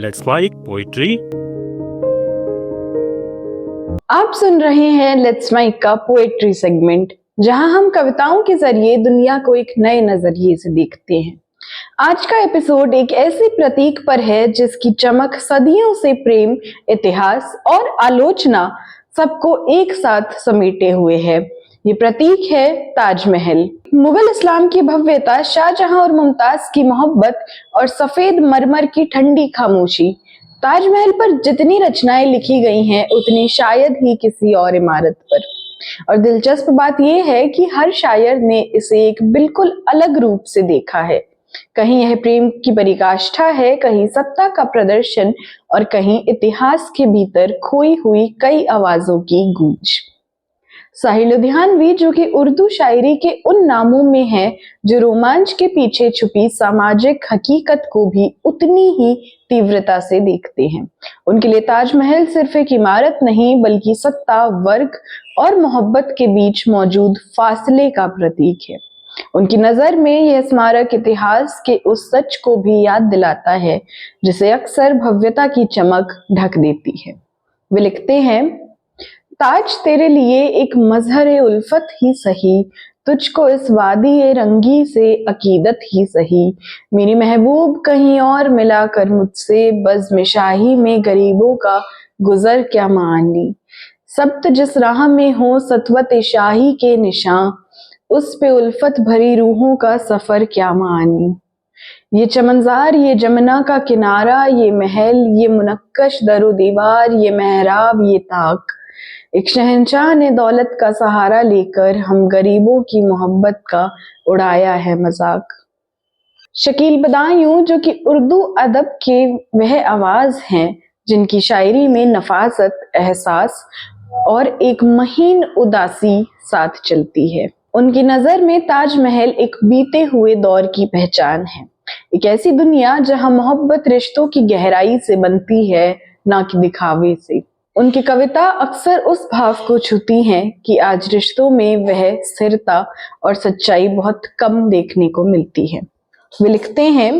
Let's mic poetry. आप सुन रहे हैं लेट्स माइक का पोएट्री सेगमेंट, जहां हम कविताओं के जरिए दुनिया को एक नए नजरिए से देखते हैं। आज का एपिसोड एक ऐसे प्रतीक पर है जिसकी चमक सदियों से प्रेम, इतिहास और आलोचना सबको एक साथ समेटे हुए है। ये प्रतीक है ताजमहल। मुगल इस्लाम की भव्यता, शाहजहां और मुमताज की मोहब्बत और सफेद मरमर की ठंडी खामोशी। ताजमहल पर जितनी रचनाएं लिखी गई हैं उतनी शायद ही किसी और इमारत पर। और दिलचस्प बात यह है कि हर शायर ने इसे एक बिल्कुल अलग रूप से देखा है। कहीं यह प्रेम की पराकाष्ठा है, कहीं सत्ता का प्रदर्शन और कहीं इतिहास के भीतर खोई हुई कई आवाजों की गूंज। साहिर लुधियानवी, जो कि उर्दू शायरी के उन नामों में है जो रोमांच के पीछे छुपी सामाजिक हकीकत को भी उतनी ही तीव्रता से देखते हैं। उनके लिए ताजमहल सिर्फ एक इमारत नहीं बल्कि सत्ता, वर्ग और मोहब्बत के बीच मौजूद फासले का प्रतीक है। उनकी नजर में यह स्मारक इतिहास के उस सच को भी याद दिलाता है जिसे अक्सर भव्यता की चमक ढक देती है। वे लिखते हैं, ताज तेरे लिए एक मजहर उल्फत ही सही, तुझको इस वादी रंगी से अकीदत ही सही। मेरी महबूब कहीं और मिला कर मुझसे, बज़्म शाही में गरीबों का गुजर क्या मानी। सब्त जिस राह में हो सतवत शाही के निशान, उस पे उल्फत भरी रूहों का सफर क्या मानी। ये चमनजार, ये जमुना का किनारा, ये महल, ये मुनक्कश दरो दीवार, ये मेहराब, ये ताक। एक शहंशाह ने दौलत का सहारा लेकर हम गरीबों की मोहब्बत का उड़ाया है मजाक। शकील बदायूं, जो कि उर्दू अदब के वह आवाज हैं जिनकी शायरी में नफासत, एहसास और एक महीन उदासी साथ चलती है। उनकी नजर में ताजमहल एक बीते हुए दौर की पहचान है, एक ऐसी दुनिया जहां मोहब्बत रिश्तों की गहराई से बनती है, ना कि दिखावे से। उनकी कविता अक्सर उस भाव को छूती हैं कि आज रिश्तों में वह स्थिरता और सच्चाई बहुत कम देखने को मिलती है। वे लिखते हैं,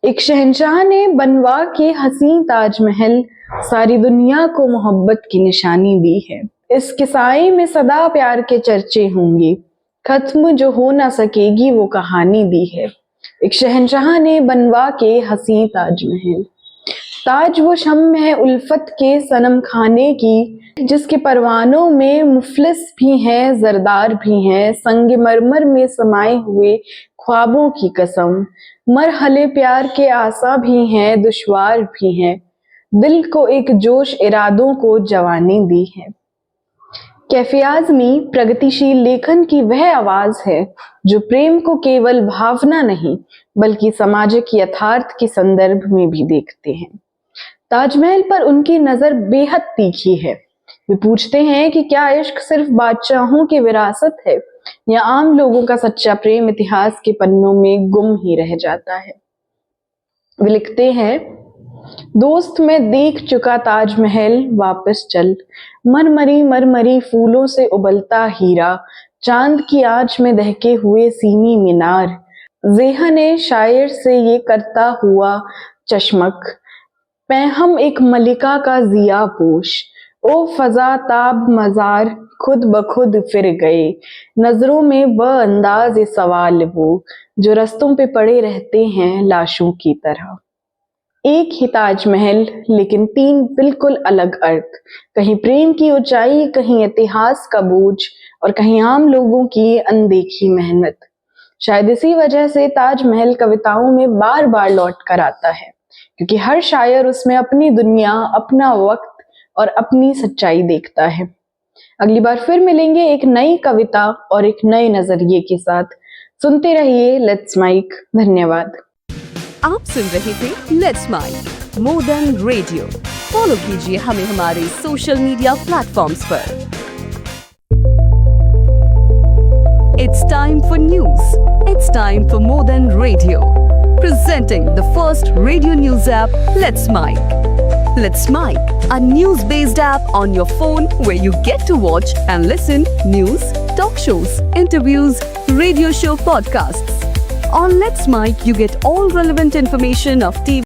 एक शहंशाह ने बनवा के हसीन ताजमहल सारी दुनिया को मोहब्बत की निशानी दी है। इस किसाई में सदा प्यार के चर्चे होंगे, खत्म जो हो ना सकेगी वो कहानी दी है। एक शहंशाह ने बनवा के हसीन ताजमहल। ताज वो शम्म है उल्फत के सनम खाने की, जिसके परवानों में मुफलिस भी हैं, जरदार भी हैं। संग मरमर में समाये हुए ख्वाबों की कसम, मरहले प्यार के आसा भी हैं, दुश्वार भी हैं। दिल को एक जोश इरादों को जवानी दी है। कैफे आज़मी प्रगतिशील लेखन की वह आवाज है जो प्रेम को केवल भावना नहीं बल्कि सामाजिक यथार्थ के संदर्भ में भी देखते हैं। ताजमहल पर उनकी नजर बेहद तीखी है। वे पूछते हैं कि क्या इश्क सिर्फ बादशाहों की विरासत है या आम लोगों का सच्चा प्रेम इतिहास के पन्नों में गुम ही रह जाता है। वे लिखते हैं, दोस्त मैं देख चुका ताजमहल, वापस चल। मरमरी मरमरी फूलों से उबलता हीरा, चांद की आंच में दहके हुए सीनी मीनार। ज़ेहन शायर से ये करता हुआ चश्मक, पैहम एक मलिका का जिया पोश। ओ फजा ताब मजार खुद ब खुद फिर गए, नजरों में बअंदाज सवाल वो, जो रस्तों पे पड़े रहते हैं लाशों की तरह। एक ही ताजमहल लेकिन तीन बिल्कुल अलग अर्थ, कहीं प्रेम की ऊंचाई, कहीं इतिहास का बोझ और कहीं आम लोगों की अनदेखी मेहनत। शायद इसी वजह से ताजमहल कविताओं में बार बार लौट कर आता है, क्योंकि हर शायर उसमें अपनी दुनिया, अपना वक्त और अपनी सच्चाई देखता है। अगली बार फिर मिलेंगे एक नई कविता और एक नए नजरिए के साथ। सुनते रहिए लेट्स माइक। धन्यवाद। आप सुन रहे थे let's make more than radio. Follow कीजिए हमें हमारे सोशल मीडिया प्लेटफॉर्म्स पर। It's time for news. It's time for more than radio. Presenting the first radio news app, Let's Mic. Let's Mic, a news-based app on your phone where you get to watch and listen news, talk shows, interviews, radio show podcasts. On Let's Mic, you get all relevant information of TV.